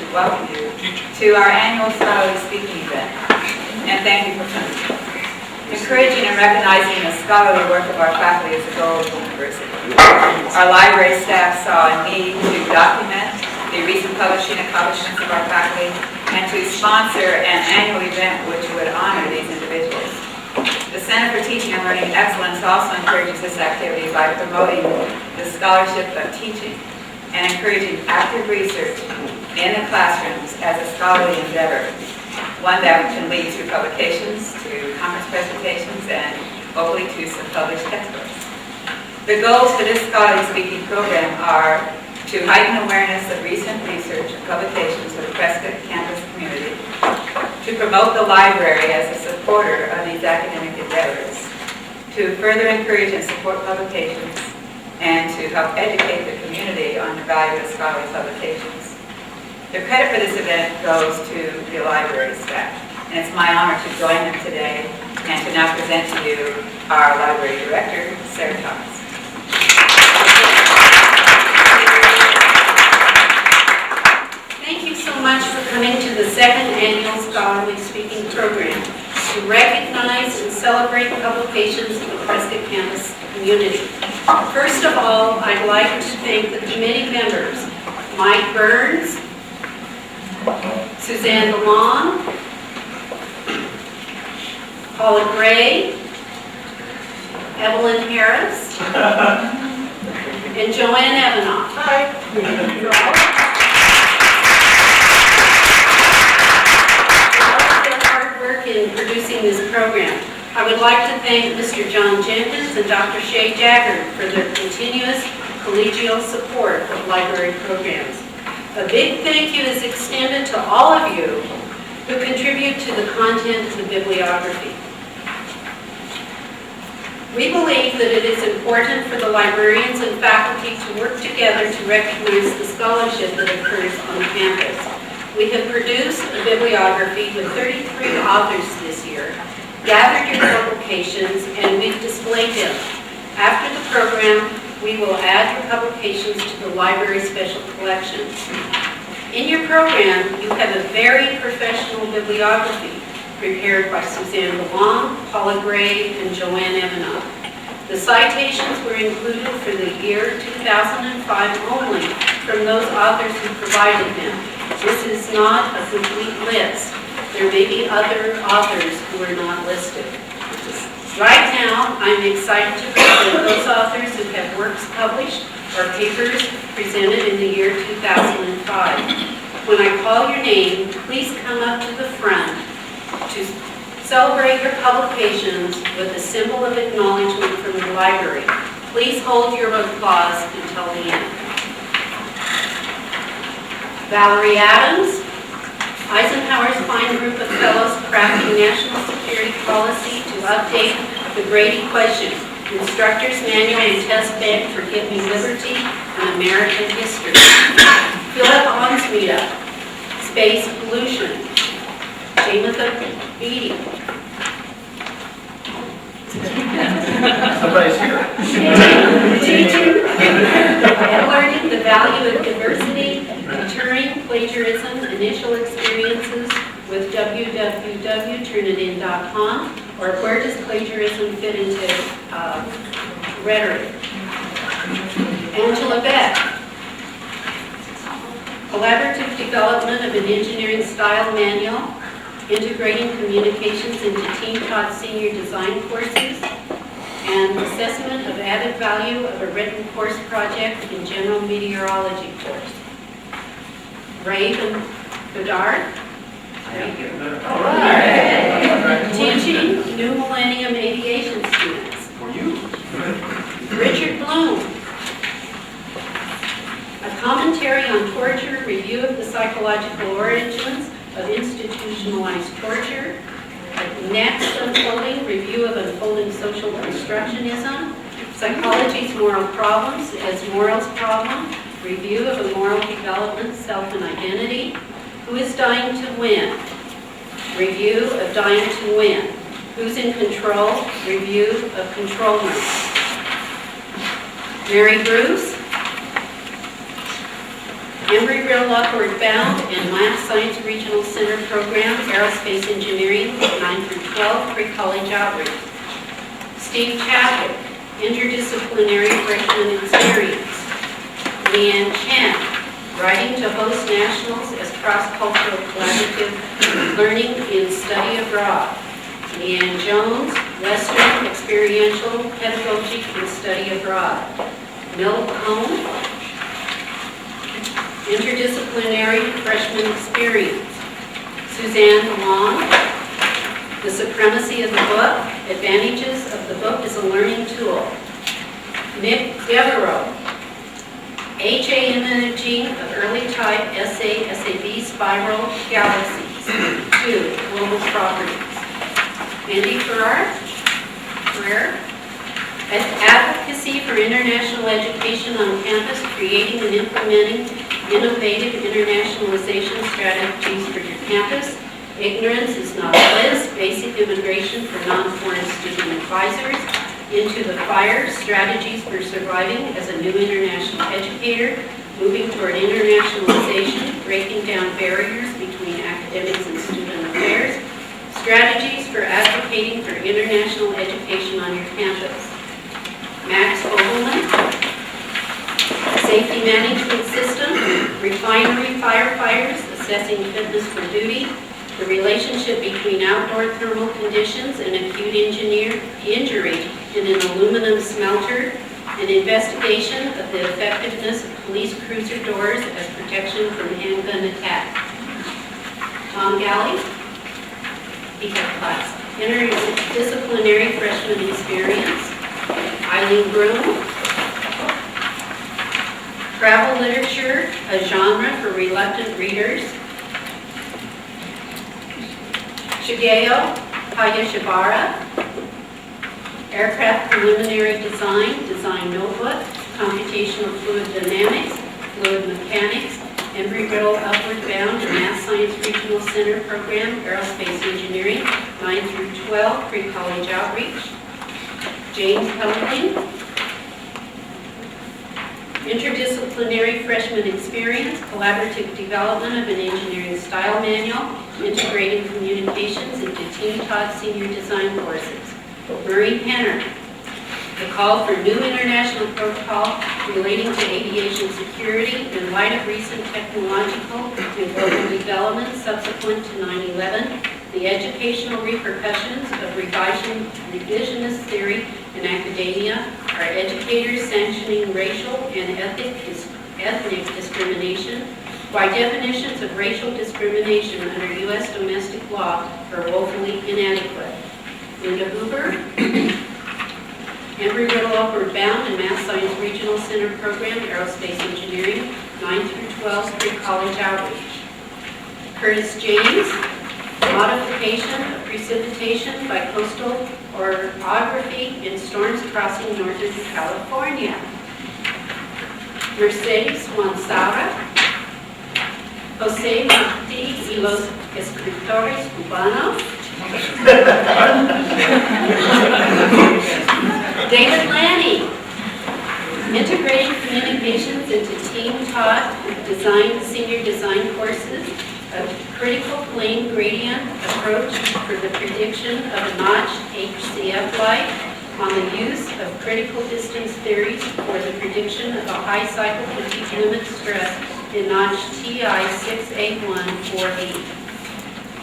to welcome you to our annual scholarly speaking event, and thank you for coming. Encouraging and recognizing the scholarly work of our faculty is the goal of the university. Our library staff saw a need to document the recent publishing accomplishments of our faculty and to sponsor an annual event which would honor these individuals. The Center for Teaching and Learning Excellence also encourages this activity by promoting the scholarship of teaching and encouraging active research in the classrooms as a scholarly endeavor, one that can lead to publications, to conference presentations, and hopefully to some published textbooks. The goals for this scholarly speaking program are to heighten awareness of recent research and publications for the Prescott campus community, to promote the library as a supporter of these academic endeavors, to further encourage and support publications, and to help educate the community on the value of scholarly publications. The credit for this event goes to the library staff, and it's my honor to join them today and to now present to you our library director, Sarah Thomas. Thank you so much for coming to the second annual Scholarly Speaking Program to recognize and celebrate publications of the Prescott campus community. First of all, I'd like to thank the committee members, Mike Burns, Suzanne DeLong, Paula Gray, Evelyn Harris, and Joanne Evanoff. Hi. In producing this program. I would like to thank Mr. John Jenkins and Dr. Shay Jaggard for their continuous collegial support of library programs. A big thank you is extended to all of you who contribute to the content of the bibliography. We believe that it is important for the librarians and faculty to work together to recognize the scholarship that occurs on campus. We have produced a bibliography with 33 authors this year, gathered your publications, and we've displayed them. After the program, we will add your publications to the library special collections. In your program, you have a very professional bibliography prepared by Suzanne DeLong, Paula Gray, and Joanne Evanoff. The citations were included for the year 2005 only from those authors who provided them. This is not a complete list. There may be other authors who are not listed. Right now, I'm excited to present those authors who have works published or papers presented in the year 2005. When I call your name, please come up to the front to celebrate your publications with a symbol of acknowledgement from the library. Please hold your applause until the end. Valerie Adams, Eisenhower's fine group of fellows crafting national security policy to update the Grady question, Instructor's Manual and Test Bank for Giving Liberty and American History. Philip Onsmita, Space Pollution. Jamatha Beatty. Somebody's here. Teaching and learning the value of diversity, deterring plagiarism, initial experiences with www.turnitin.com, or where does plagiarism fit into rhetoric. Angela Beck. Collaborative development of an engineering style manual, integrating communications into team-taught senior design courses, and assessment of added value of a written course project in general meteorology course. Raven Bedard. All right. Teaching New Millennium Aviation students. For you. Richard Bloom. A commentary on torture, review of the psychological origins of institutionalized torture. Next, unfolding, review of unfolding social constructionism. Psychology's moral problems as morals problem. Review of a moral development, self and identity. Who is dying to win? Review of dying to win. Who's in control? Review of control room. Mary Bruce. Embry-Riddle Upward Bound and Math Science Regional Center Program, Aerospace Engineering, 9 through 12, Pre-College Outreach. Steve Chadwick, Interdisciplinary Freshman Experience. Leanne Chen, Writing to Host Nationals as Cross-Cultural Collaborative Learning in Study Abroad. Leanne Jones, Western Experiential Pedagogy in Study Abroad. Mill Cohn, Interdisciplinary Freshman Experience. Suzanne Long, The Supremacy of the Book, Advantages of the Book as a Learning Tool. Nick Devereaux, HA Imaging of Early Type SAB Spiral Galaxies. 2. Global Properties. Andy Ferrer, Advocacy for International Education on Campus, Creating and Implementing Innovative Internationalization Strategies for Your Campus. Ignorance is not bliss, Basic Immigration for Non-Foreign Student Advisors. Into the Fire, Strategies for Surviving as a New International Educator, Moving toward Internationalization, Breaking Down Barriers between Academics and Student Affairs, Strategies for Advocating for International Education on Your Campus. Max Vogelman, Safety Management System, Refinery Firefighters, Assessing Fitness for Duty, the relationship between outdoor thermal conditions and acute injury in an aluminum smelter, an investigation of the effectiveness of police cruiser doors as protection from handgun attack. Tom Galley, BTEC class, Interdisciplinary Freshman Experience. Eileen Broom, Travel Literature, a Genre for Reluctant Readers. Shigeo Hayashibara, Aircraft Preliminary Design, Design Notebook, Computational Fluid Dynamics, Fluid Mechanics, Embry-Riddle Upward Bound and Math Science Regional Center Program, Aerospace Engineering, 9 through 12, Pre-College Outreach. James Helpling, Interdisciplinary Freshman Experience, Collaborative Development of an Engineering Style Manual, Integrating Communications into team-taught senior design courses. Murray Henner, The Call for New International Protocol Relating to Aviation Security in Light of Recent Technological and Global Developments Subsequent to 9/11, the Educational Repercussions of Revisionist Theory in Academia, are educators sanctioning racial and ethnic discrimination, why definitions of racial discrimination under U.S. domestic law are woefully inadequate. Linda Hoover, Embry-Riddle Upward Bound and Math Science Regional Center Program, Aerospace Engineering, 9 through 12, Pre-College Outreach. Curtis James, Modification of Precipitation by Coastal Orography in Storms Crossing Northern California. Mercedes Monsaura, José Martí y los Escritores Cubanos. David Lanning, Integrating Communications into Team-Taught Senior Design Courses, a critical plane gradient approach for the prediction of a notched HCF light on the use of critical distance theories for the prediction of a high cycle fatigue limit stress in notch TI 68148.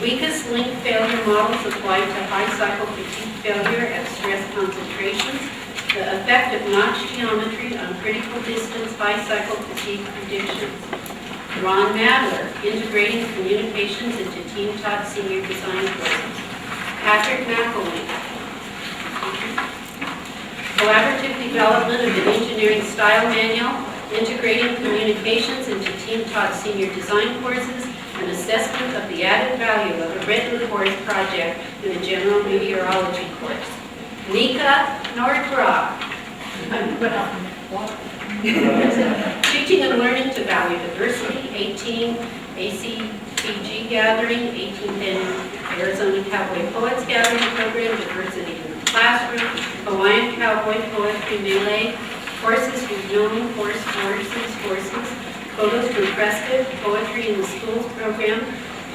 Weakest link failure models applied to high cycle fatigue failure at stress concentrations, the effect of notch geometry on critical distance high cycle fatigue predictions. Ron Madler, Integrating Communications into Team-Taught Senior Design Courses. Patrick McElwain, Collaborative Development of an Engineering Style Manual, Integrating Communications into Team-Taught Senior Design Courses, and Assessment of the Added Value of a Written Course Project in a General Meteorology course. Nika Nordbrock, Teaching and Learning to Value Diversity, 18 ACPG Gathering, 18th Annual Arizona Cowboy Poets Gathering Program, Diversity in the Classroom, Hawaiian Cowboy Poetry Melee, Courses with Known Courses, Photos from Prescott, Poetry in the Schools program,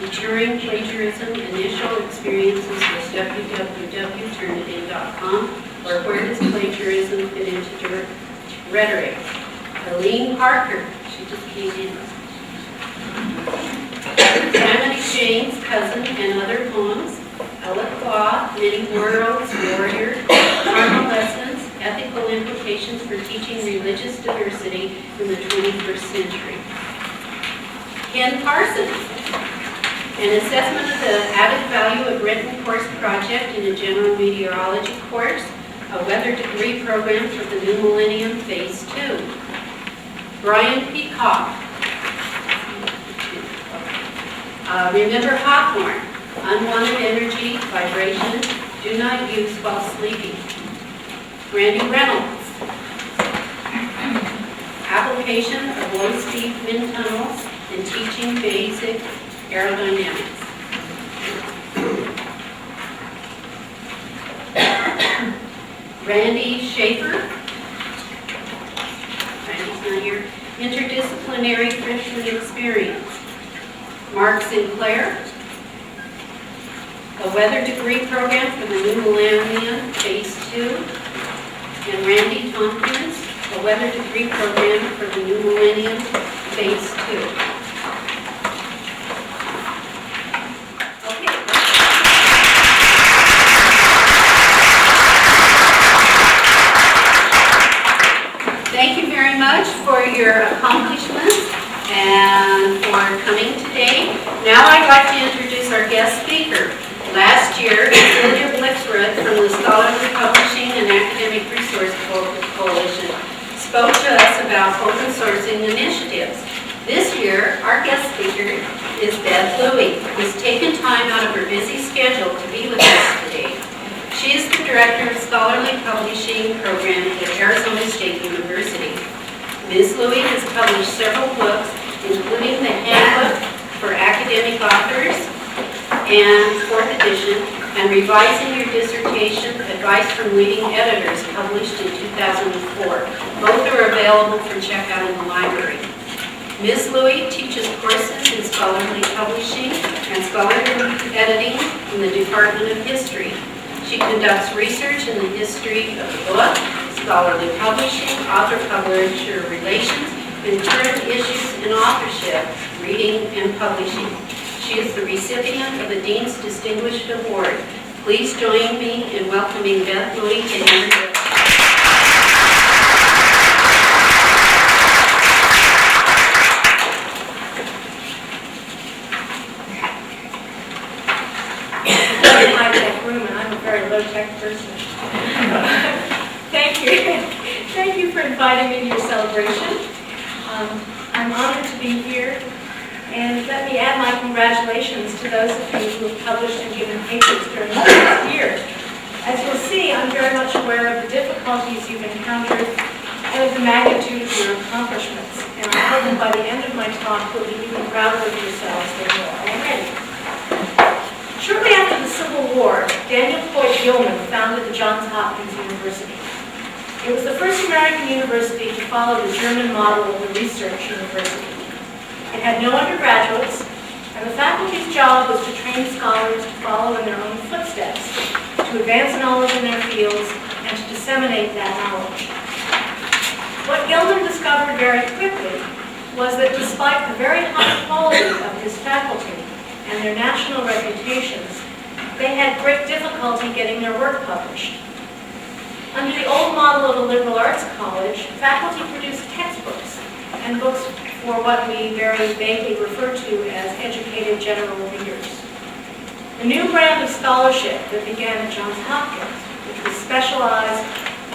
Deterring Plagiarism, Initial Experiences with www.turnitin.com, or Where Does Plagiarism Fit into Rhetoric? Eileen Parker, she just came in. Calamity Jane's Cousin and Other Poems, Ella Claw, Many Worlds, Warrior, Karma Lessons, Ethical Implications for Teaching Religious Diversity in the 21st Century. Ken Parsons, an assessment of the added value of written course project in a general meteorology course, a weather degree program for the New Millennium Phase 2. Brian Peacock, Remember Hawthorne, Unwanted Energy, Vibration, Do Not Use While Sleeping. Randy Reynolds, Application of Low-Speed Wind Tunnels and Teaching Basic Aerodynamics. Randy Schaefer, Randy's not here, Interdisciplinary Freshman Experience. Mark Sinclair, a weather degree program for the New Millennium Phase 2. And Randy Tompkins, a weather degree program for the New Millennium Phase 2. Okay. Thank you very much for your accomplishments and for coming today. Now I'd like to introduce our guest speaker. Last year, Julia Blixrud from the Scholarly Publishing and Academic Resource Coalition spoke to us about open sourcing initiatives. This year, our guest speaker is Beth Lucy, who's taken time out of her busy schedule to be with us today. She is the Director of Scholarly Publishing Program at Arizona State University. Ms. Lucy has published several books, including the Handbook for Academic Authors and 4th edition, and Revising Your Dissertation, Advice from Leading Editors, published in 2004. Both are available for checkout in the library. Ms. Lucy teaches courses in scholarly publishing and scholarly editing in the Department of History. She conducts research in the history of the book, scholarly publishing, author-publisher relations, and current issues in authorship, reading, and publishing. She is the recipient of the Dean's Distinguished Award. Please join me in welcoming Beth Lucy to Henry. High-tech room, and I'm a very low-tech person. Thank you. Thank you for inviting me to your celebration. I'm honored to be here. And let me add my congratulations to those of you who have published and given papers during the last year. As you'll see, I'm very much aware of the difficulties you've encountered and of the magnitude of your accomplishments. And I hope that by the end of my talk, you'll be even prouder of yourselves than you are already. Shortly after the Civil War, Daniel Floyd Gilman founded the Johns Hopkins University. It was the first American university to follow the German model of a research university. It had no undergraduates, and the faculty's job was to train scholars to follow in their own footsteps, to advance knowledge in their fields, and to disseminate that knowledge. What Gilman discovered very quickly was that despite the very high quality of his faculty and their national reputations, they had great difficulty getting their work published. Under the old model of a liberal arts college, faculty produced textbooks and books for what we very vaguely refer to as educated general readers. The new brand of scholarship that began at Johns Hopkins, which was specialized,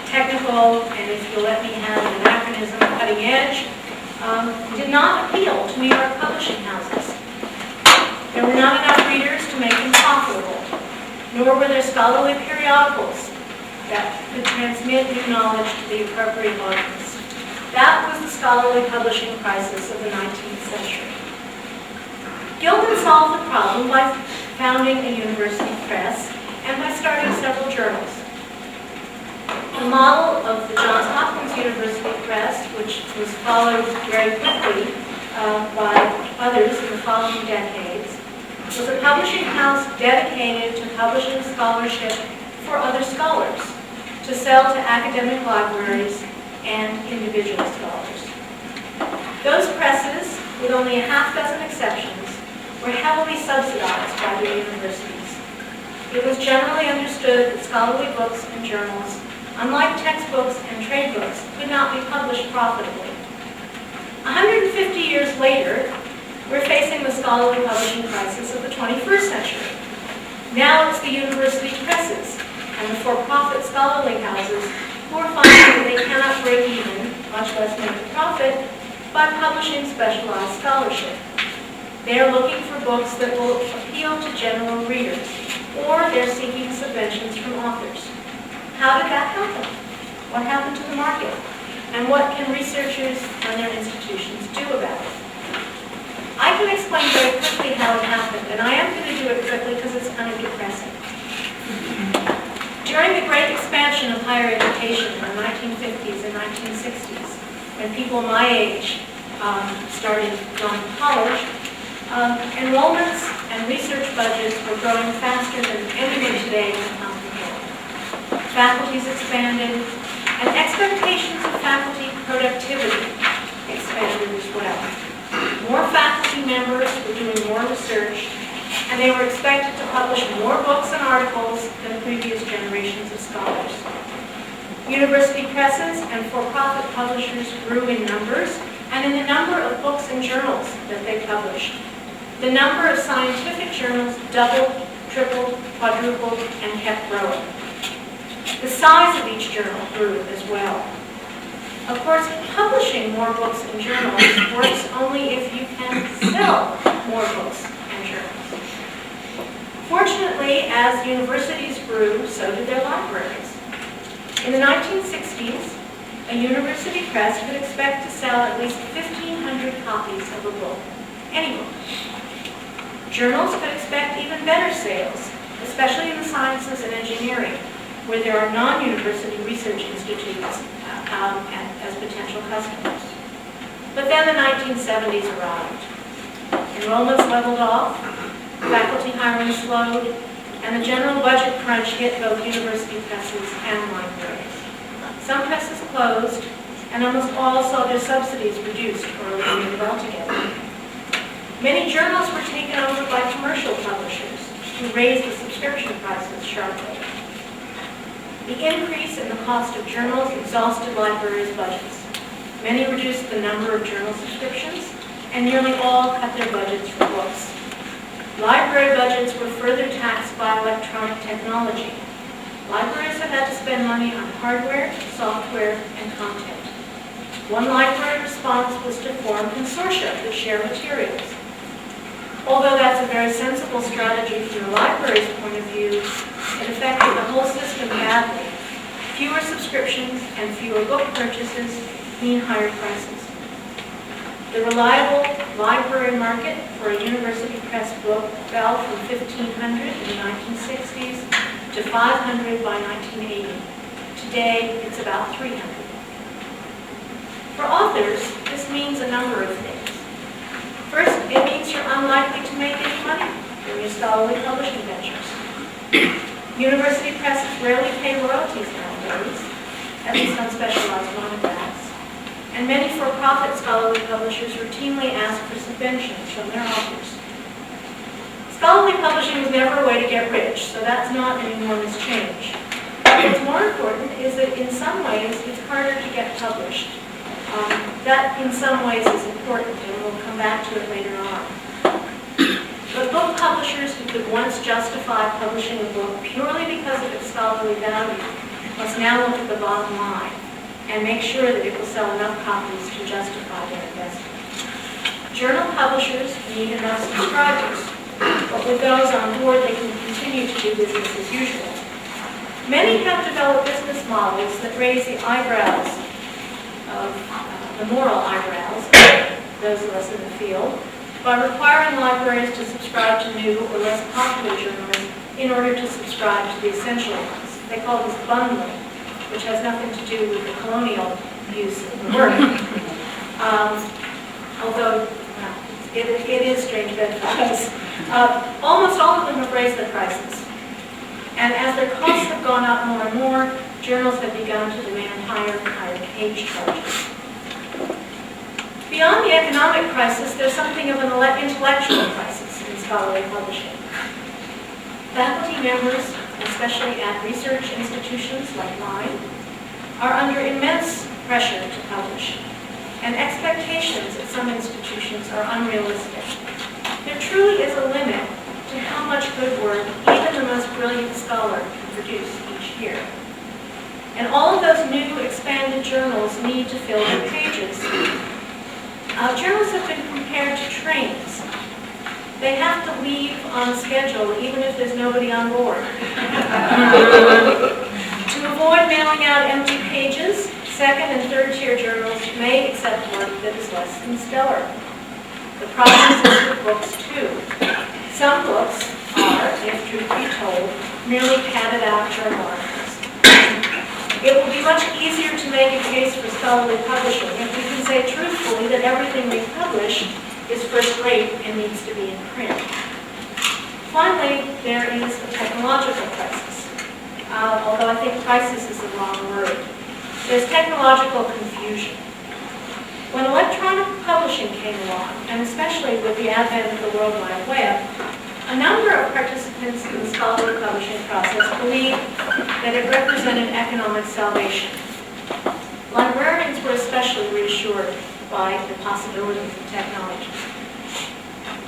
technical, and if you'll let me have an anachronism, cutting edge, did not appeal to New York publishing houses. There were not enough readers to make them profitable, nor were there scholarly periodicals that could transmit new knowledge to the appropriate audience. That was the scholarly publishing crisis of the 19th century. Gilman solved the problem by founding a university press and by starting several journals. The model of the Johns Hopkins University Press, which was followed very quickly by others in the following decades, was a publishing house dedicated to publishing scholarship for other scholars, to sell to academic libraries and individual scholars. Those presses, with only a half dozen exceptions, were heavily subsidized by their universities. It was generally understood that scholarly books and journals, unlike textbooks and trade books, could not be published profitably. 150 years later, we're facing the scholarly publishing crisis of the 21st century. Now it's the university presses and the for-profit scholarly houses who are finding that they cannot break even, much less make a profit, by publishing specialized scholarship. They are looking for books that will appeal to general readers, or they're seeking subventions from authors. How did that happen? What happened to the market? And what can researchers and their institutions do about it? I can explain very quickly how it happened, and I am going to do it quickly because it's kind of depressing. During the great expansion of higher education in the 1950s and 1960s, when people my age started going to college, enrollments and research budgets were growing faster than anyone today can comprehend. Faculties expanded, and expectations of faculty productivity expanded as well. More faculty members were doing more research, and they were expected to publish more books and articles than previous generations of scholars. University presses and for-profit publishers grew in numbers and in the number of books and journals that they published. The number of scientific journals doubled, tripled, quadrupled, and kept growing. The size of each journal grew as well. Of course, publishing more books and journals works only if you can sell more books and journals. Fortunately, as universities grew, so did their libraries. In the 1960s, a university press could expect to sell at least 1,500 copies of a book, any book. Journals could expect even better sales, especially in the sciences and engineering, where there are non-university research institutes as potential customers. But then the 1970s arrived. Enrollments leveled off, faculty hiring slowed, and the general budget crunch hit both university presses and libraries. Some presses closed, and almost all saw their subsidies reduced or eliminated altogether. Many journals were taken over by commercial publishers who raised the subscription prices sharply. The increase in the cost of journals exhausted libraries' budgets. Many reduced the number of journal subscriptions, and nearly all cut their budgets for books. Library budgets were further taxed by electronic technology. Libraries have had to spend money on hardware, software, and content. One library response was to form consortia that share materials. Although that's a very sensible strategy from the library's point of view, it affected the whole system badly. Fewer subscriptions and fewer book purchases mean higher prices. The reliable library market for a university press book fell from 1,500 in the 1960s to 500 by 1980. Today, it's about 300. For authors, this means a number of things. First, it means you're unlikely to make any money from your scholarly publishing ventures. University presses rarely pay royalties nowadays, at least on specialized monographs, and many for-profit scholarly publishers routinely ask for subventions from their authors. Scholarly publishing was never a way to get rich, so that's not an enormous change. What's more important is that in some ways it's harder to get published. That in some ways is important, and we'll come back to it later on. But book publishers who could once justify publishing a book purely because of its scholarly value must now look at the bottom line and make sure that it will sell enough copies to justify their investment. Journal publishers need enough subscribers, but with those on board, they can continue to do business as usual. Many have developed business models that raise the eyebrows of the moral eyebrows, those of us in the field, by requiring libraries to subscribe to new or less popular journals in order to subscribe to the essential ones. They call this bundling, which has nothing to do with the colonial use of the word. Although it is strange because almost all of them have raised their prices. And as their costs have gone up more and more, journals have begun to demand higher and higher page charges. Beyond the economic crisis, there's something of an intellectual crisis in scholarly publishing. Faculty members, especially at research institutions like mine, are under immense pressure to publish, and expectations at some institutions are unrealistic. There truly is a limit to how much good work even the most brilliant scholar can produce each year. And all of those new expanded journals need to fill their pages. Journals have been compared to trains. They have to leave on schedule even if there's nobody on board. To avoid mailing out empty pages, second and third tier journals may accept work that is less than stellar. The problem is with books too. Some books are, if truth be told, merely padded out journal articles. It will be much easier to make a case for scholarly publishing if we can say truthfully that everything we publish is first rate and needs to be in print. Finally, there is a technological crisis. Although I think crisis is the wrong word. There's technological confusion. When electronic publishing came along, and especially with the advent of the World Wide Web, a number of participants in the scholarly publishing process believed that it represented economic salvation. Librarians were especially reassured by the possibilities of technology.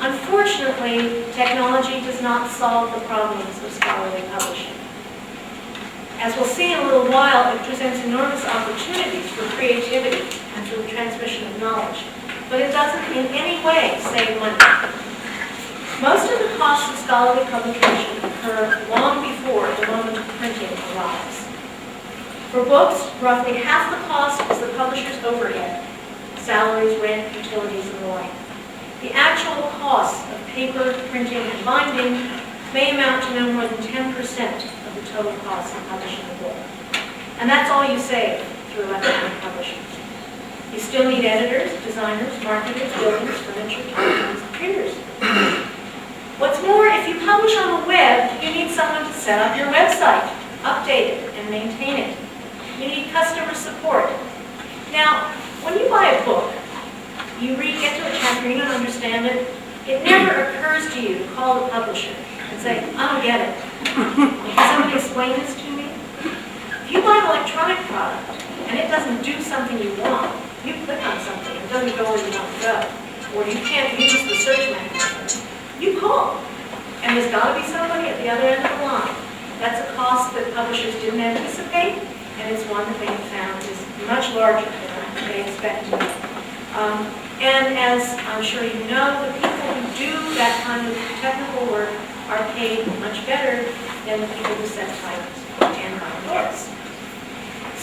Unfortunately, technology does not solve the problems of scholarly publishing. As we'll see in a little while, it presents enormous opportunities for creativity and for the transmission of knowledge, but it doesn't in any way save money. Most of the costs of scholarly publication occur long before the moment of printing arrives. For books, roughly half the cost is the publisher's overhead, salaries, rent, utilities, and the like. The actual costs of paper, printing, and binding may amount to no more than 10% of the total cost of publishing a book. And that's all you save through electronic publishing. You still need editors, designers, marketers, buildings, furniture, typewriters, printers. What's more, if you publish on the web, you need someone to set up your website, update it, and maintain it. You need customer support. Now, when you buy a book, you get to a chapter, you don't understand it, it never occurs to you to call the publisher and say, I don't get it. Can somebody explain this to me? If you buy an electronic product and it doesn't do something you want, you click on something, it doesn't go where you want to go, or you can't use the search mechanism, you call. And there's got to be somebody at the other end of the line. That's a cost that publishers didn't anticipate, and it's one that they have found is much larger than they expected. And as I'm sure you know, the people who do that kind of technical work are paid much better than the people who set titles and write books.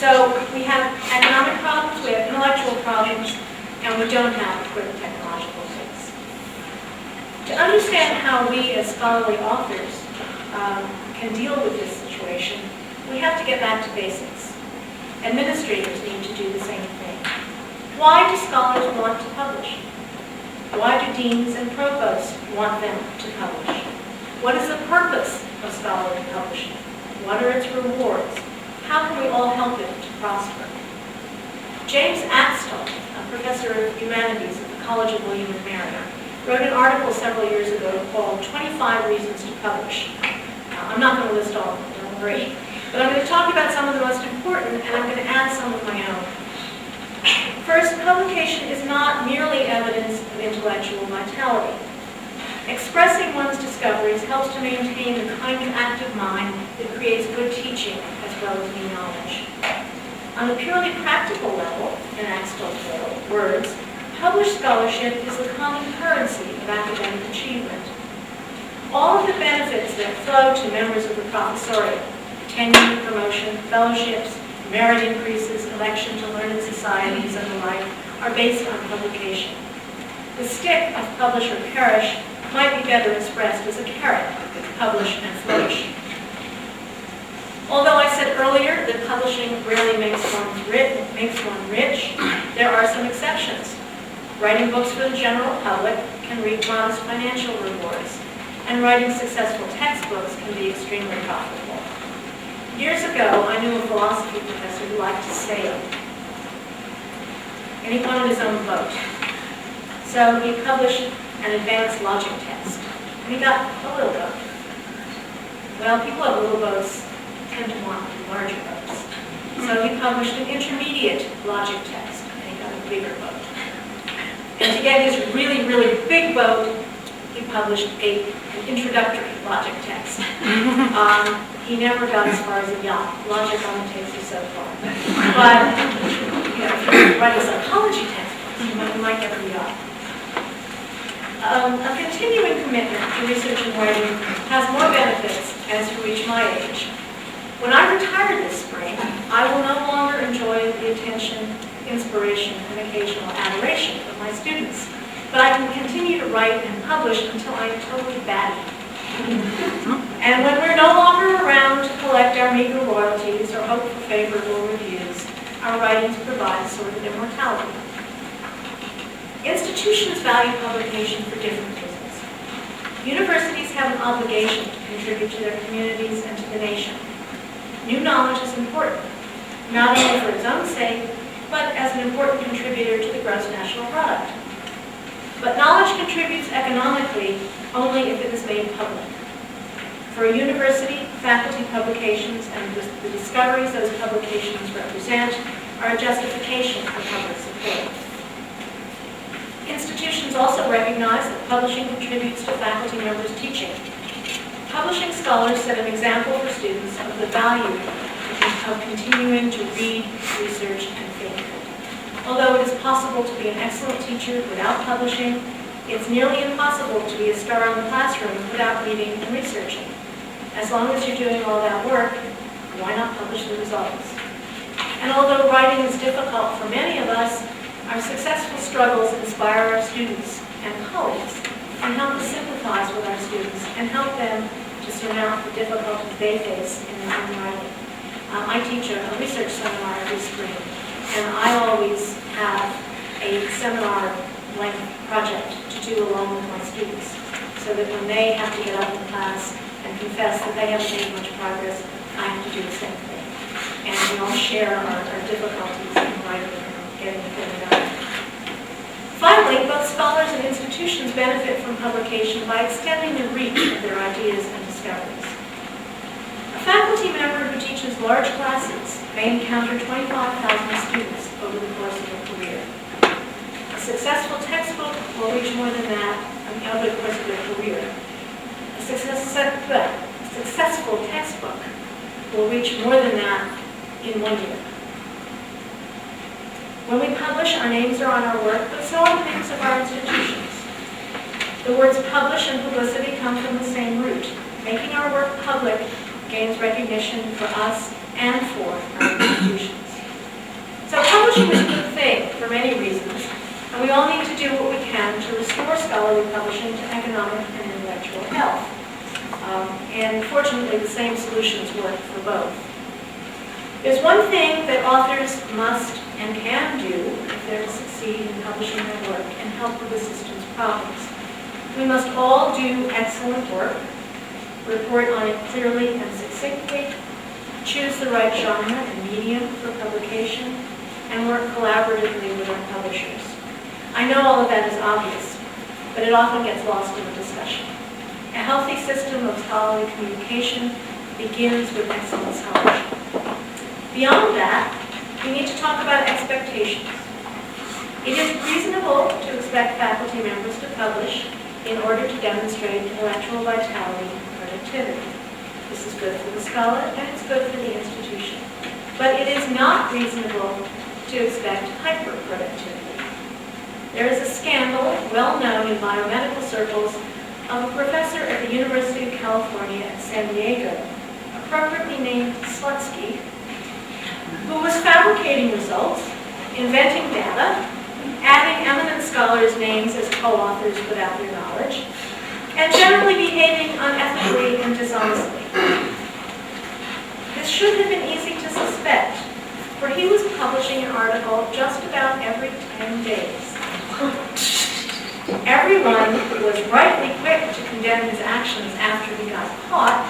So we have economic problems, we have intellectual problems, and we don't have a quick technological fix. To understand how we as scholarly authors can deal with this situation, we have to get back to basics. Administrators need to do the same thing. Why do scholars want to publish? Why do deans and provosts want them to publish? What is the purpose of scholarly publishing? What are its rewards? How can we all help it to prosper? James Axtell, a professor of humanities at the College of William and Mary, wrote an article several years ago called 25 Reasons to Publish. I'm not going to list all of them, don't worry. But I'm going to talk about some of the most important, and I'm going to add some of my own. First, publication is not merely evidence of intellectual vitality. Expressing one's discoveries helps to maintain the kind of active mind that creates good teaching as well as new knowledge. On a purely practical level, in Axtell's words, published scholarship is the common currency of academic achievement. All of the benefits that flow to members of the professoriate, tenure, promotion, fellowships, merit increases, election to learned societies, and the like, are based on publication. The stick of publish or perish might be better expressed as a carrot, publish and flourish. Although I said earlier that publishing rarely makes one rich, there are some exceptions. Writing books for the general public can reap modest financial rewards, and writing successful textbooks can be extremely profitable. Years ago, I knew a philosophy professor who liked to sail, and he wanted his own boat. So he published an advanced logic test, and he got a little boat. Well, people have little boats tend to want larger boats. So he published an intermediate logic test, and he got a bigger boat. And to get his really, really big boat, he published an introductory logic test. He never got as far as a yacht. Logic only takes you so far. But, you know, if you're writing psychology textbooks, you might get a yacht. A continuing commitment to research and writing has more benefits as you reach my age. When I retire this spring, I will no longer enjoy the attention, inspiration, and occasional adoration of my students. But I can continue to write and publish until I am totally batty. And when we're no longer around to collect our meager royalties or hope for favorable reviews, our writings provide a sort of immortality. Institutions value publication for different reasons. Universities have an obligation to contribute to their communities and to the nation. New knowledge is important, not only for its own sake, but as an important contributor to the gross national product. But knowledge contributes economically only if it is made public. For a university, faculty publications and the discoveries those publications represent are a justification for public support. Institutions also recognize that publishing contributes to faculty members' teaching. Publishing scholars set an example for students of the value of continuing to read, research, and think. Although it is possible to be an excellent teacher without publishing, it's nearly impossible to be a star in the classroom without reading and researching. As long as you're doing all that work, why not publish the results? And although writing is difficult for many of us, our successful struggles inspire our students and colleagues and help us sympathize with our students and help them to surmount the difficulties they face in their own writing. I teach a research seminar every spring, and I always have a seminar-length project to do along with my students, so that when they have to get up in class and confess that they haven't made much progress, I have to do the same thing. And we all share our difficulties in writing and getting the thing done. Finally, both scholars and institutions benefit from publication by extending the reach of their ideas and discoveries. A faculty member who teaches large classes may encounter 25,000 students over the course of a career. A successful textbook will reach more than that over the course of their career. A successful textbook will reach more than that in 1 year. When we publish, our names are on our work, but so are the names of our institutions. The words publish and publicity come from the same root. Making our work public gains recognition for us and for our institutions. So publishing is a good thing for many reasons, and we all need to do what we can to restore scholarly publishing to economic and intellectual health. And fortunately, the same solutions work for both. There's one thing that authors must and can do if they're to succeed in publishing their work and help with the system's problems. We must all do excellent work, report on it clearly and succinctly, choose the right genre and medium for publication, and work collaboratively with our publishers. I know all of that is obvious, but it often gets lost in the discussion. A healthy system of scholarly communication begins with excellent scholarship. Beyond that, we need to talk about expectations. It is reasonable to expect faculty members to publish in order to demonstrate intellectual vitality and productivity. This is good for the scholar and it's good for the institution. But it is not reasonable to expect hyper-productivity. There is a scandal, well known in biomedical circles, of a professor at the University of California at San Diego, appropriately named Slutsky, who was fabricating results, inventing data, adding eminent scholars' names as co-authors without their knowledge, and generally behaving unethically and dishonestly. This should have been easy to suspect, for he was publishing an article just about every 10 days. Everyone was rightly quick to condemn his actions after he got caught,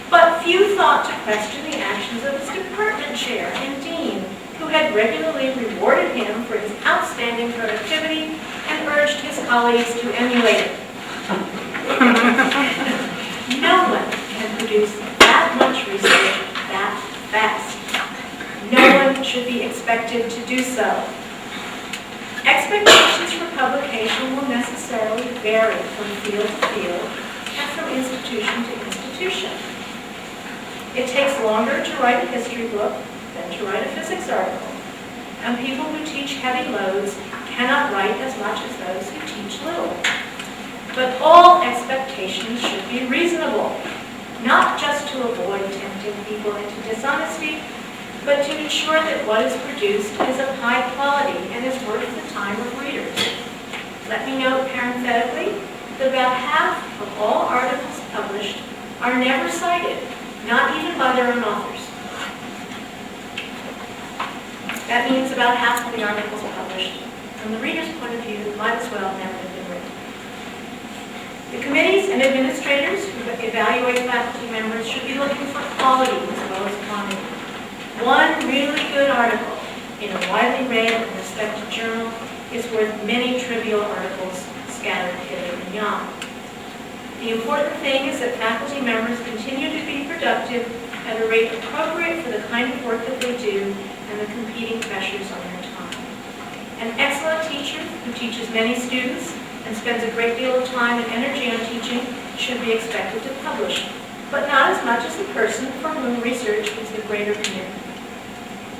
but few thought to question the actions of his department chair and dean, who had regularly rewarded him for his outstanding productivity and urged his colleagues to emulate it. No one can produce that much research that fast. No one should be expected to do so. Expectations for publication will necessarily vary from field to field and from institution to institution. It takes longer to write a history book than to write a physics article, and people who teach heavy loads cannot write as much as those who teach little. But all expectations should be reasonable, not just to avoid tempting people into dishonesty, but to ensure that what is produced is of high quality and is worth the time of readers. Let me note parenthetically that about half of all articles published are never cited, not even by their own authors. That means about half of the articles published, from the reader's point of view, might as well never have been written. The committees and administrators who evaluate faculty members should be looking for quality as well as quantity. One really good article in a widely read and respected journal is worth many trivial articles scattered hither and yon. The important thing is that faculty members continue to be productive at a rate appropriate for the kind of work that they do and the competing pressures on their time. An excellent teacher who teaches many students and spends a great deal of time and energy on teaching should be expected to publish, but not as much as the person for whom research is the greater commitment.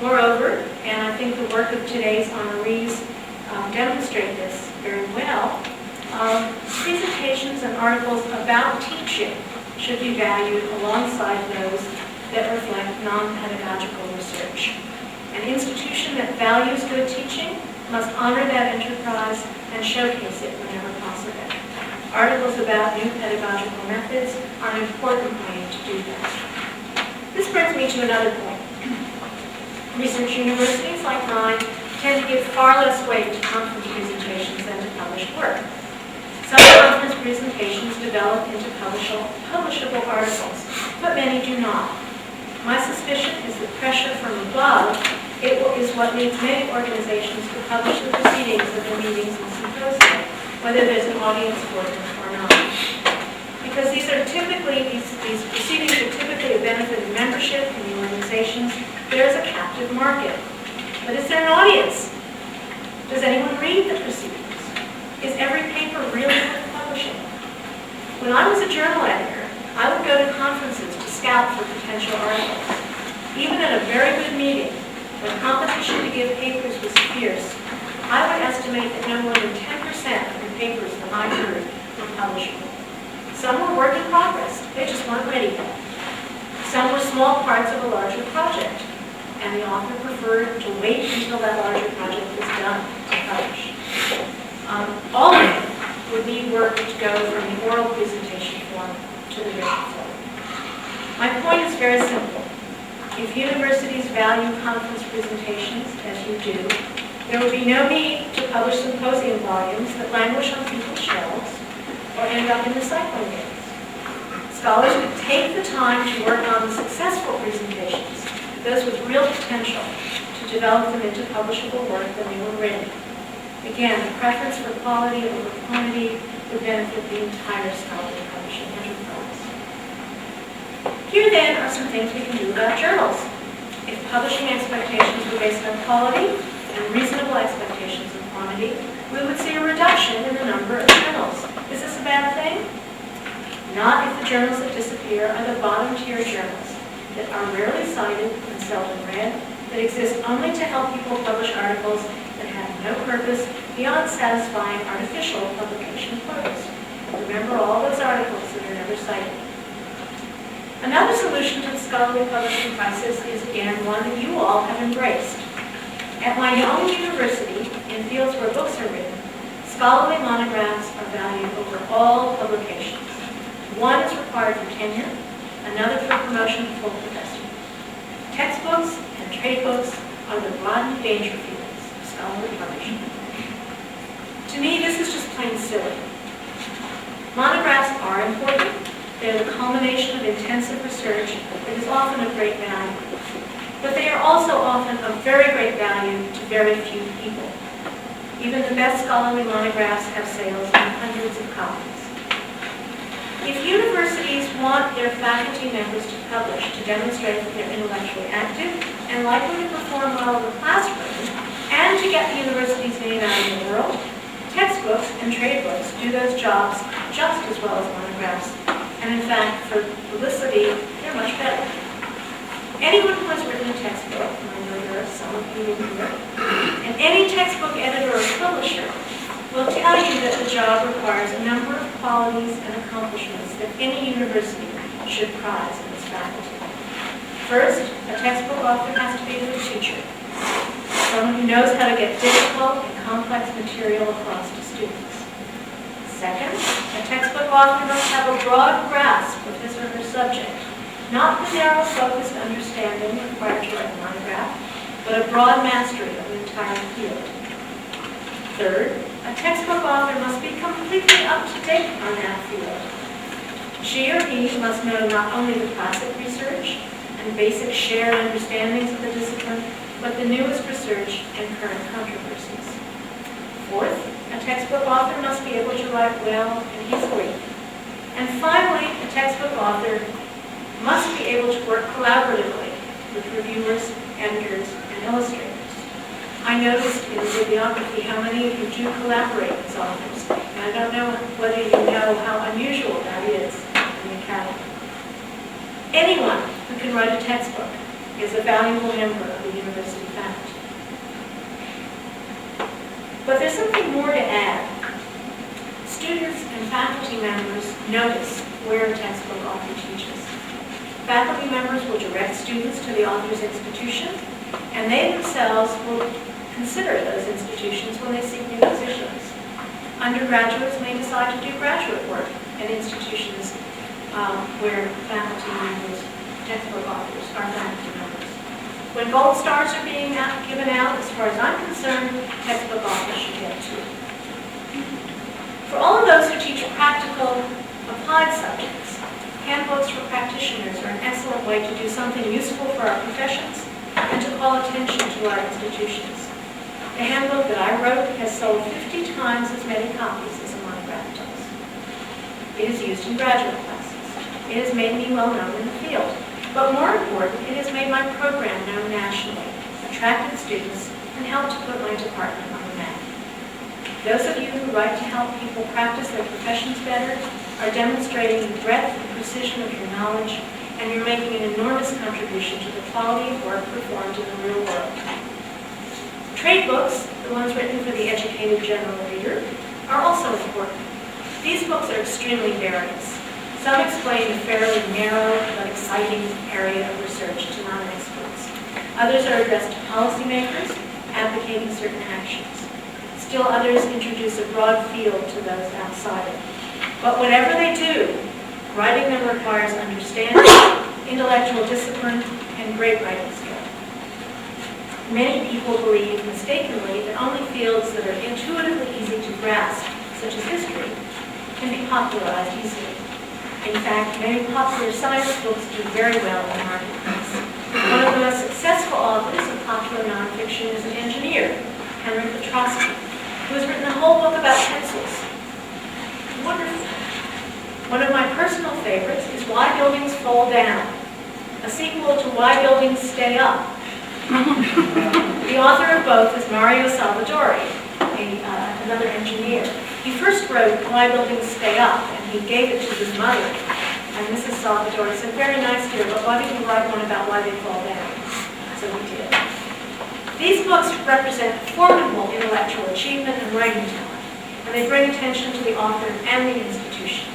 Moreover, and I think the work of today's honorees demonstrate this very well, presentations and articles about teaching should be valued alongside those that reflect non-pedagogical research. An institution that values good teaching must honor that enterprise and showcase it whenever possible. Articles about new pedagogical methods are an important way to do that. This brings me to another point. Research universities like mine tend to give far less weight to conference presentations than to published work. Some conference presentations develop into publishable articles, but many do not. My suspicion is that pressure from above is what leads many organizations to publish the proceedings of their meetings and symposia, whether there's an audience for them or not. Because these proceedings are typically a benefit of membership in the organizations, there is a captive market. But is there an audience? Does anyone read the proceedings? Is every paper really worth publishing? When I was a journal editor, I would go to conferences to scout for potential articles. Even at a very good meeting, when competition to give papers was fierce, I would estimate that no more than 10% of the papers that I heard were publishable. Some were work in progress, they just weren't ready yet. Some were small parts of a larger project, and the author preferred to wait until that larger project was done to publish. All of them would need work to go from the oral presentation form to the written form. My point is very simple. If universities value conference presentations, as you do, there would be no need to publish symposium volumes that languish on people's shelves or end up in recycling bins. Scholars could take the time to work on the successful presentations, those with real potential, to develop them into publishable work when they were ready. Again, the preference for quality over quantity would benefit the entire scholarly publishing enterprise. Here then are some things we can do about journals. If publishing expectations were based on quality and reasonable expectations of quantity, we would see a reduction in the number of journals. Is this a bad thing? Not if the journals that disappear are the bottom-tier journals that are rarely cited and seldom read, that exist only to help people publish articles that have no purpose beyond satisfying artificial publication quotas. Remember all those articles that are never cited. Another solution to the scholarly publishing crisis is, again, one that you all have embraced. At my own university, in fields where books are written, scholarly monographs are valued over all publications. One is required for tenure, another for promotion to full professor. Textbooks and trade books are the broad danger fields of scholarly publishing. To me, this is just plain silly. Monographs are important. They're the culmination of intensive research that is often of great value. But they are also often of very great value to very few people. Even the best scholarly monographs have sales in hundreds of copies. If universities want their faculty members to publish to demonstrate that they're intellectually active and likely to perform well in the classroom, and to get the university's name out in the world, textbooks and trade books do those jobs just as well as monographs. And in fact, for publicity, they're much better. Anyone who has written a textbook, and I know there are some of you in here, and any textbook editor or publisher will tell you that the job requires a number of qualities and accomplishments that any university should prize in its faculty. First, a textbook author has to be a good teacher, someone who knows how to get difficult and complex material across to students. Second, a textbook author must have a broad grasp of his or her subject, not the narrow focused understanding required to write a monograph, but a broad mastery of the entire field. Third, a textbook author must be completely up to date on that field. She or he must know not only the classic research and basic shared understandings of the discipline, but the newest research and current controversies. Fourth, a textbook author must be able to write well and easily. And finally, a textbook author must be able to work collaboratively with reviewers, editors, and illustrators. I noticed in the bibliography how many of you do collaborate with authors, and I don't know whether you know how unusual that is in the academy. Anyone who can write a textbook is a valuable member of the university faculty. But there's something more to add. Students and faculty members notice where a textbook author teaches. Faculty members will direct students to the author's institution, and they themselves will consider those institutions when they seek new positions. Undergraduates may decide to do graduate work at institutions where faculty members, textbook authors, are faculty members. When gold stars are being given out, as far as I'm concerned, textbook authors should get two. For all of those who teach practical, applied subjects, handbooks for practitioners are an excellent way to do something useful for our professions and to call attention to our institutions. The handbook that I wrote has sold 50 times as many copies as a monograph does. It is used in graduate classes. It has made me well known in the field. But more important, it has made my program known nationally, attracted students, and helped to put my department on the map. Those of you who write to help people practice their professions better are demonstrating the breadth and precision of your knowledge, and you're making an enormous contribution to the quality of work performed in the real world. Trade books, the ones written for the educated general reader, are also important. These books are extremely various. Some explain a fairly narrow but exciting area of research to non-experts. Others are addressed to policymakers advocating certain actions. Still others introduce a broad field to those outside it. But whatever they do, writing them requires understanding, intellectual discipline, and great writing skill. Many people believe mistakenly that only fields that are intuitively easy to grasp, such as history, can be popularized easily. In fact, many popular science books do very well in the marketplace. One of the most successful authors of popular nonfiction is an engineer, Henry Petrosky, who has written a whole book about pencils. Wonderful. One of my personal favorites is Why Buildings Fall Down, a sequel to Why Buildings Stay Up. The author of both is Mario Salvadori, another engineer. He first wrote Why Buildings Stay Up, and he gave it to his mother. And Mrs. Salvadori said, "Very nice, dear, but why didn't you write one about why they fall down?" So he did. These books represent formidable intellectual achievement and writing talent, and they bring attention to the author and the institution.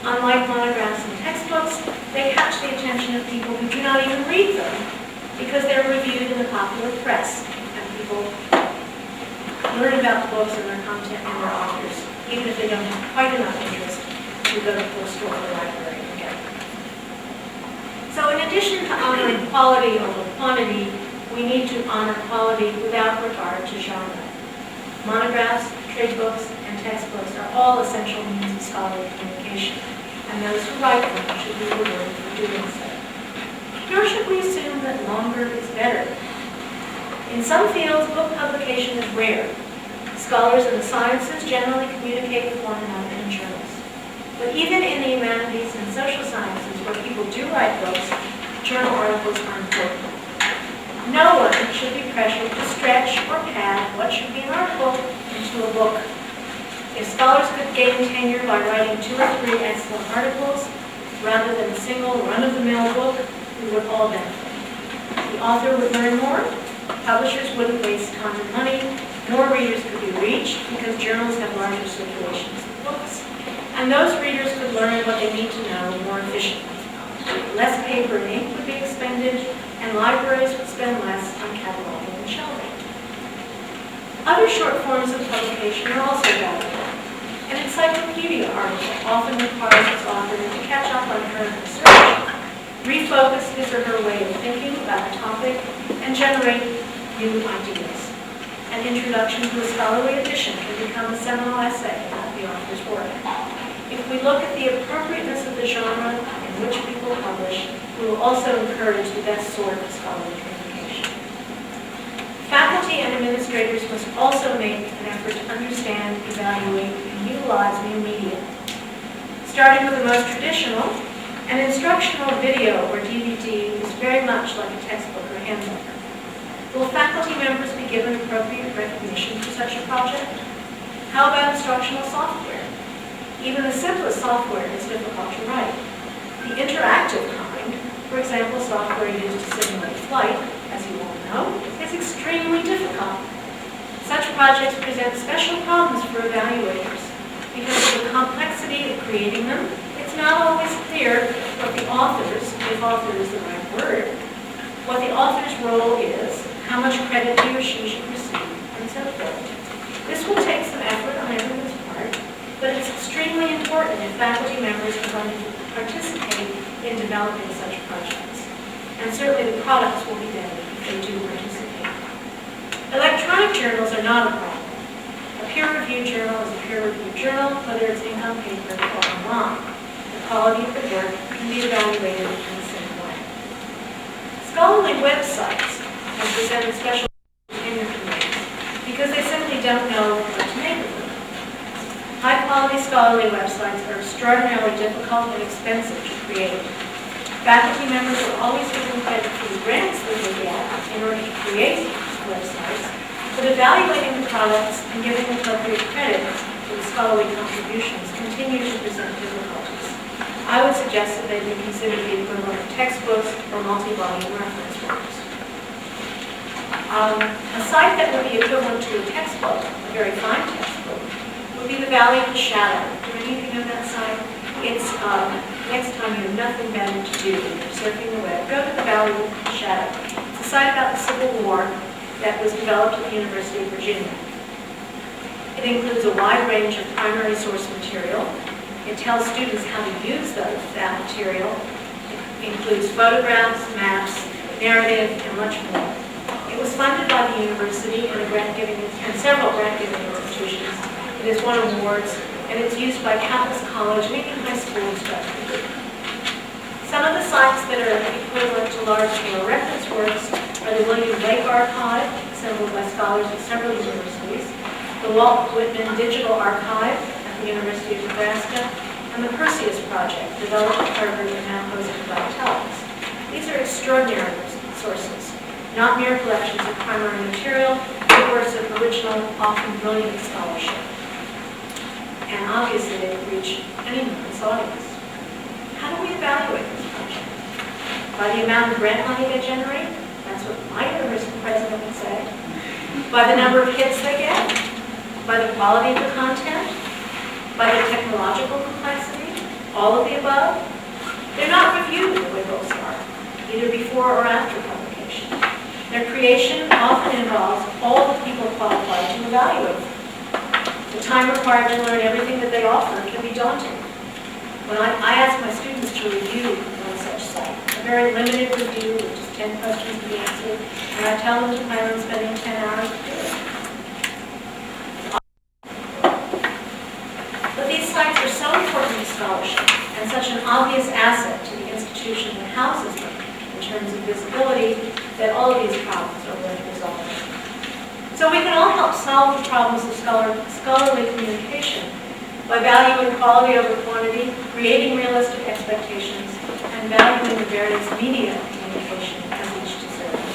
Unlike monographs and textbooks, they catch the attention of people who do not even read them, because they're reviewed in the popular press, and people learn about the books and their content and their authors, even if they don't have quite enough interest to go to the bookstore or the library and get them. So in addition to honoring quality over quantity, we need to honor quality without regard to genre. Monographs, trade books, and textbooks are all essential means of scholarly communication, and those who write them should be rewarded for doing so. Nor should we assume that longer is better. In some fields, book publication is rare. Scholars in the sciences generally communicate with one another in journals. But even in the humanities and social sciences, where people do write books, journal articles are important. No one should be pressured to stretch or pad what should be an article into a book. If scholars could gain tenure by writing 2 or 3 excellent articles, rather than a single run-of-the-mill book, we would all benefit. The author would learn more, publishers wouldn't waste time and money, more readers could be reached because journals have larger circulations than books, and those readers could learn what they need to know more efficiently. Less paper and ink would be expended, and libraries would spend less on cataloging and shelving. Other short forms of publication are also valuable. An encyclopedia article often requires its author to catch up on current research, refocus his or her way of thinking about a topic, and generate new ideas. An introduction to a scholarly edition can become a seminal essay about the author's work. If we look at the appropriateness of the genre in which people publish, we will also encourage the best sort of scholarly communication. Faculty and administrators must also make an effort to understand, evaluate, and utilize new media. Starting with the most traditional, an instructional video or DVD is very much like a textbook or handbook. Will faculty members be given appropriate recognition for such a project? How about instructional software? Even the simplest software is difficult to write. The interactive kind, for example, software used to simulate flight, as you all know, is extremely difficult. Such projects present special problems for evaluators because of the complexity of creating them. It's not always clear what the author's, if author is the right word, what the author's role is, how much credit he or she should receive, and so forth. This will take some effort on everyone's part, but it's extremely important if faculty members are going to participate in developing such projects. And certainly the products will be better if they do participate. Electronic journals are not a problem. A peer-reviewed journal is a peer-reviewed journal, whether it's ink on paper or online. The quality of the work can be evaluated in the same way. Scholarly websites have presented special tenure committees because they simply don't know what to make of them. High-quality scholarly websites are extraordinarily difficult and expensive to create. Faculty members are always given credit for the grants that they get in order to create websites, but evaluating the products and giving appropriate credit for the scholarly contributions continues to present difficulties. I would suggest that they be considered the equivalent of textbooks or multi-volume reference works. A site that would be equivalent to a textbook, a very fine textbook, would be the Valley of the Shadow. Do any of you know that site? It's, next time you have nothing better to do than surfing the web, go to the Valley of the Shadow. It's a site about the Civil War that was developed at the University of Virginia. It includes a wide range of primary source material. It tells students how to use that material. It includes photographs, maps, narrative, and much more. It was funded by the university and several grant-giving institutions. It has won awards, and it's used by countless college and even high school instructors. Some of the sites that are equivalent to large-scale reference works are the William Blake Archive, assembled by scholars at several universities, the Walt Whitman Digital Archive at the University of Nebraska, and the Perseus Project, developed at Harvard and now hosted by TELX. These are extraordinary sources, not mere collections of primary material, but works of original, often brilliant scholarship. And obviously they reach any this audience. How do we evaluate this project? By the amount of grant money they generate? That's what my university president would say. By the number of hits they get? By the quality of the content? By the technological complexity? All of the above? They're not reviewed the way books are, either before or after publication. Their creation often involves all the people qualified to evaluate them. The time required to learn everything that they offer can be daunting. When I ask my students to review one such site, a very limited review with just 10 questions to be answered, and I tell them to plan on spending 10 hours to do it. But these sites are so important to scholarship and such an obvious asset to the institution that houses them in terms of visibility that all of these problems are worth resolving. So we can all help solve the problems of scholarly communication by valuing quality over quantity, creating realistic expectations, and valuing the various media of communication as each deserves.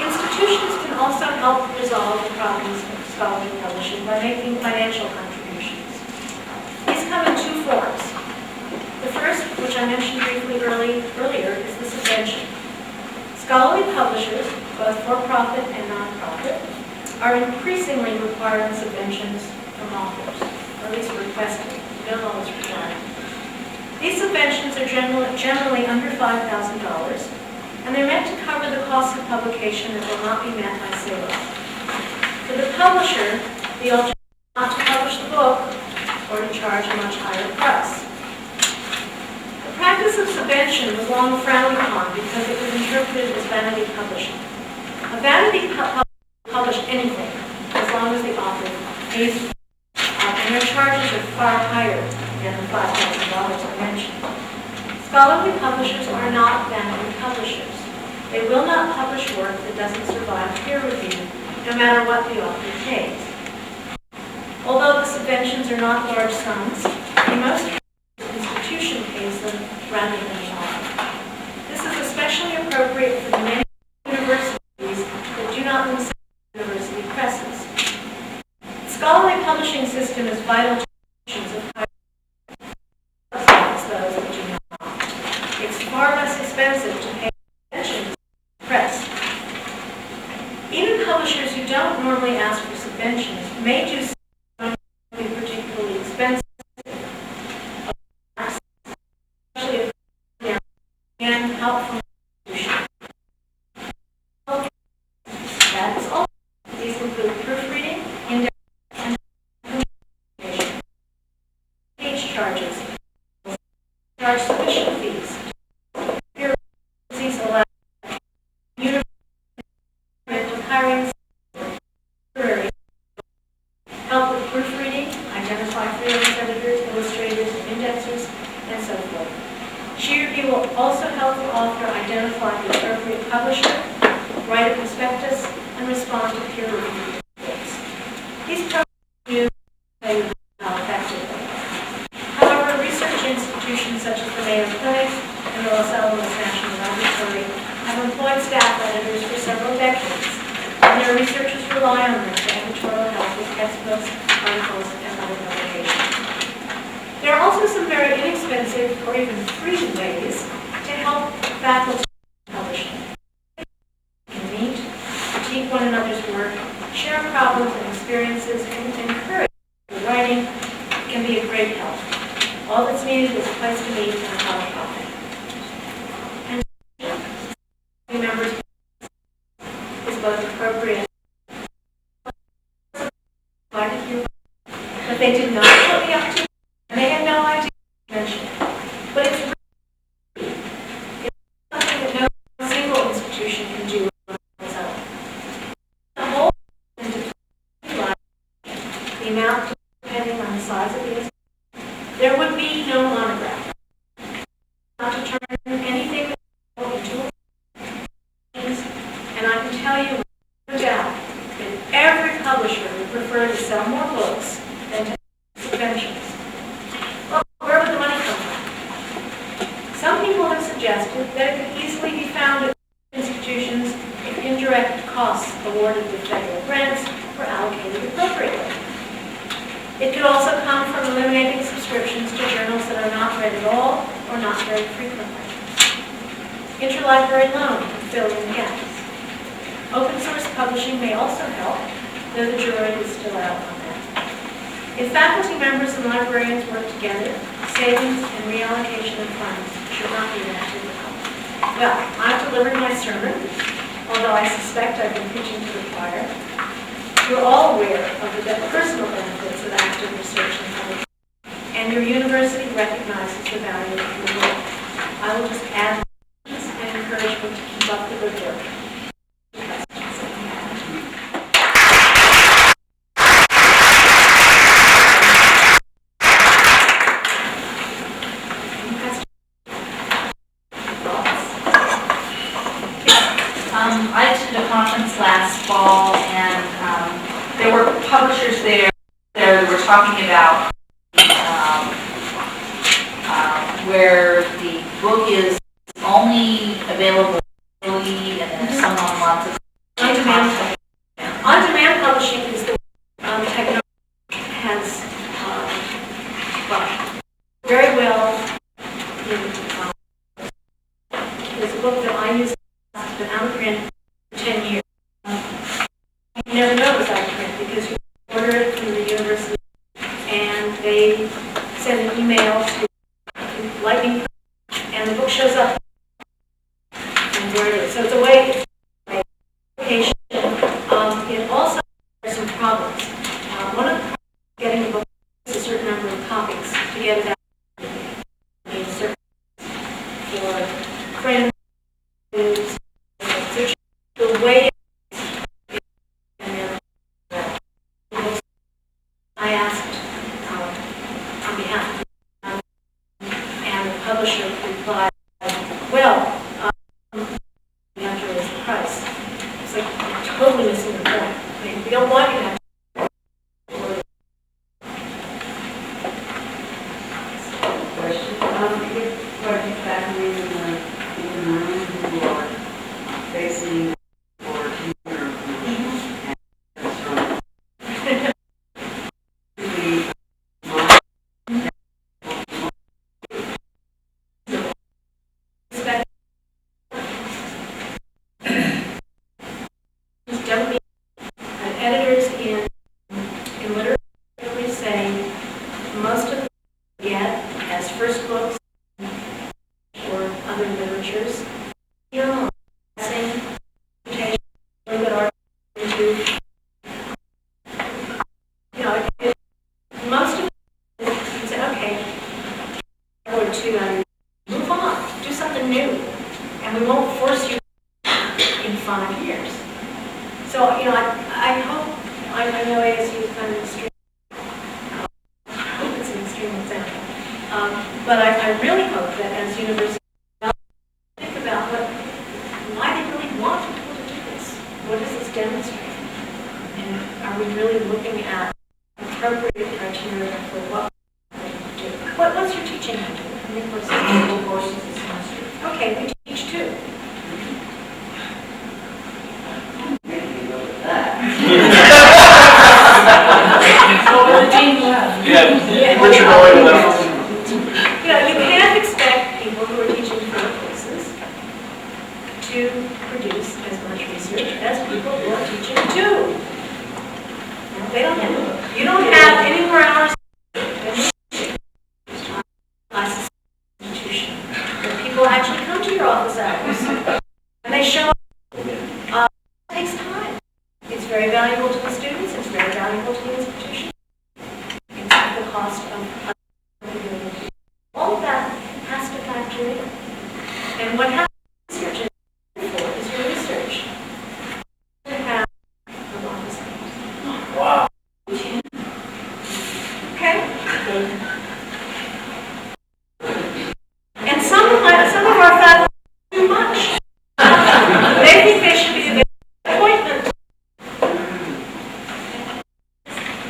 Institutions can also help resolve the problems of scholarly publishing by making financial contributions. These come in two forms. The first, which I mentioned briefly earlier, is the subvention. Scholarly publishers, both for-profit and non-profit, are increasingly requiring subventions from authors, or at least requested. They don't always require. These subventions are generally under $5,000, and they're meant to cover the cost of publication that will not be met by sales. For the publisher, the alternative is not to publish the book or to charge a much higher price. The practice of subvention was long frowned upon because it was interpreted as vanity publishing. A vanity publisher will publish anything as long as the author pays, and their charges are far higher than the $5,000 I mentioned. Scholarly publishers are not vanity publishers. They will not publish work that doesn't survive peer review, no matter what the author pays. Although the subventions are not large sums, in most cases, the institution pays them rather than the author. This is especially appropriate for the many universities that do not themselves have university presses. The scholarly publishing system is vital to institutions of higher those that do not. It's far less expensive to pay attention to the press. Even publishers who don't normally ask for subventions may do something particularly expensive, especially if and helpful institutions. That is all. These include proofreading, index, and communication. Page charges. Charge submission fees. Bureaucracies allow universities with hiring libraries, help with proofreading, identify freelance editors, illustrators, indexers, and so forth. Sheer review will also help the author identify the appropriate publisher, write a prospectus, and respond to peer review reports. These programs do tell you how effective they are. However, research institutions such as the Mayo Clinic and the Los Alamos National Laboratory have employed staff editors for several decades, and their researchers rely on them for editorial help with textbooks, articles, and other publications. There are also some very inexpensive or even free ways to help faculty publishing. They can meet, critique one another's work, share problems and experiences, and encourage writing can be a great help. All that's needed is a place to meet and a hot topic. And members is both appropriate but they did not put me up to, and they had no idea to mention it. But it's really, it's something that no single institution can do on its own. The whole into the amount depending on the size of the institution. There would be no monograph. Not to turn anything into things, and I can tell you no doubt that every publisher would prefer to sell more books than to subventions. Well, where would the money come from? Some people have suggested that it could easily be found at institutions if indirect costs awarded with federal grants were allocated appropriately. It could also come from eliminating subscriptions to journals that are not read at all or not very frequently. Interlibrary loan can fill in gaps. Open source publishing may also help, though the jury is still out on that. If faculty members and librarians work together, savings and reallocation of funds should not be that difficult. Well, I've delivered my sermon, although I suspect I've been preaching to the choir. You're all aware of the personal benefits of active research and publishing, and your university recognizes the value of your work. I will just add um, where the book is only available digitally, and then if someone wants it. On-demand. On-demand publishing is the technology has very well. There's a book that I use that's been out of print for 10 years. You never know it was out of print because you order it from the university and they send an email to Lightning and the book shows up. And there it is. So it's a way to application. It also has some problems. One of the problems getting the book is a certain number of copies to get it out. For friends, the way I asked on behalf of and the publisher replied, well, we have to raise the price. It's like you're totally missing the point. I mean, we don't want you to have to. If families in the room who are facing or hunger and struggle. Editors in literature say most of them get as first books or other literatures. You know, saying that are into, you know, most of them you say, okay, or to move on, do something new, and we won't force you in 5 years. So, you know, I hope, I know ASU is kind of extreme. I hope it's an extreme example. But I really hope that as universities think about why they really want people to do this. What does this demonstrate? And are we really looking at appropriate criteria for what we do? What's your teaching do? How many courses a semester? Okay, we teach 2. Yeah, Richard Owen left. You know, you can't expect people who are teaching 4 courses to produce as much research as people who are teaching 2. You know, they don't have, you don't have anywhere else a institution where people actually come to your office hours and they show up. It takes time. It's very valuable to the students. It's very valuable to the institution. It's at the cost of all of that has to factor in. And what happens in research is your research. You have a lot of stuff. Wow. Okay? And some of our faculty do too much. They think they should be the appointment.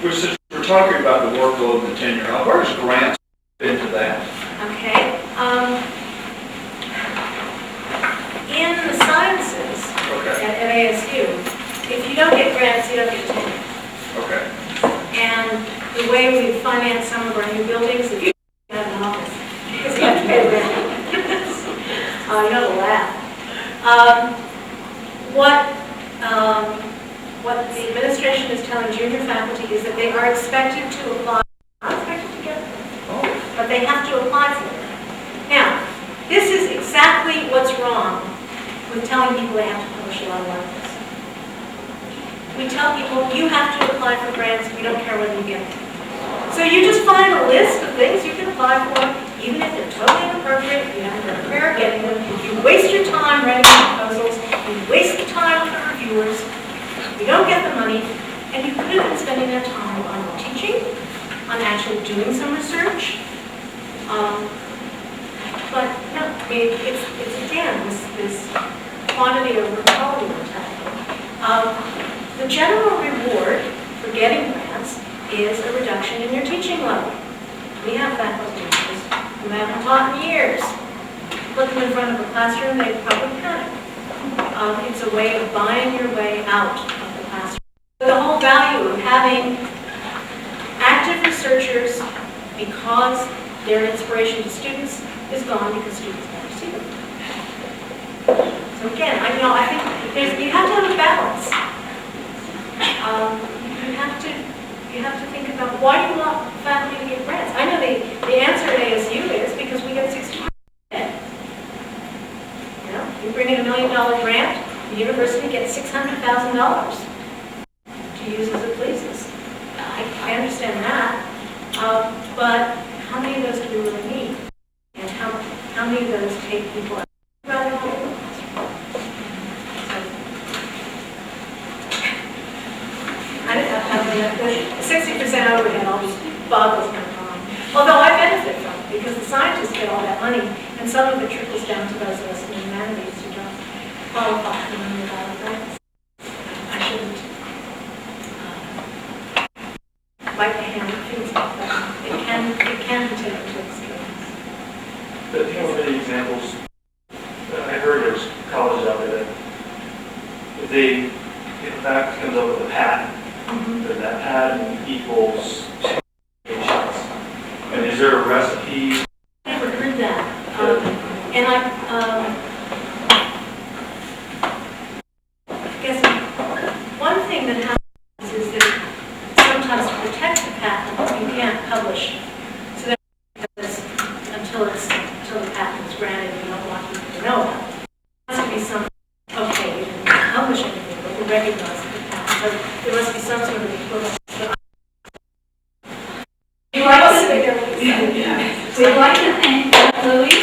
Since we're talking about the workload and the tenure, where does grants fit into that? Okay. In the sciences Okay. at ASU, if you don't get grants, you don't get tenure. Okay. And the way we finance some of our new buildings, if you have an office, because you have to pay rent. You know to laugh. What the administration is telling junior faculty is that they are expected to apply, not expected to get them, but they have to apply for it. Now, this is exactly what's wrong with telling people they have to publish a lot of articles. We tell people, you have to apply for grants, we don't care whether you get them. So you just find a list of things you can apply for, even if they're totally inappropriate, you have to prepare getting them. You waste your time writing proposals, you waste the time of the reviewers, you don't get the money, and you could have been spending their time on teaching, on actually doing some research. But no, it's again, this quantity over quality mentality. The general reward for getting grants is a reduction in your teaching level. We have faculty members who haven't taught in years. Put them in front of a classroom, they probably panic. It's a way of buying your way out of the classroom. The whole value of having active researchers, because they're an inspiration to students, is gone because students never see them. So again, I think you have to have a balance. You have to think about why you want faculty to get grants. I know the answer at ASU is because we get 60%. You know, you bring in $1 million grant, the university gets $600,000 to use as it pleases. I understand that, but how many of those do we really need? And how many of those take people out? Rather than the classroom. I don't know how many, 60% overhead always boggles my mind. Although I benefit from it because the scientists get all that money, and some of it trickles down to those of us in the humanities who don't qualify for $1 million grants. I shouldn't bite the hand that feeds me, but it can be taken to extremes. But you know, many examples, I heard there's colleges out there that if the faculty comes up with a patent, then that patent equals shots. And is there a recipe? I never heard that. And I guess one thing that happens is that sometimes to protect the patent, you can't publish. So that until the patent is granted, you don't want people to know about it. There has to be some, okay, we didn't publish anything, but we recognize the patent. So there must be some sort of equivalent. We'd like to thank Beth Lucy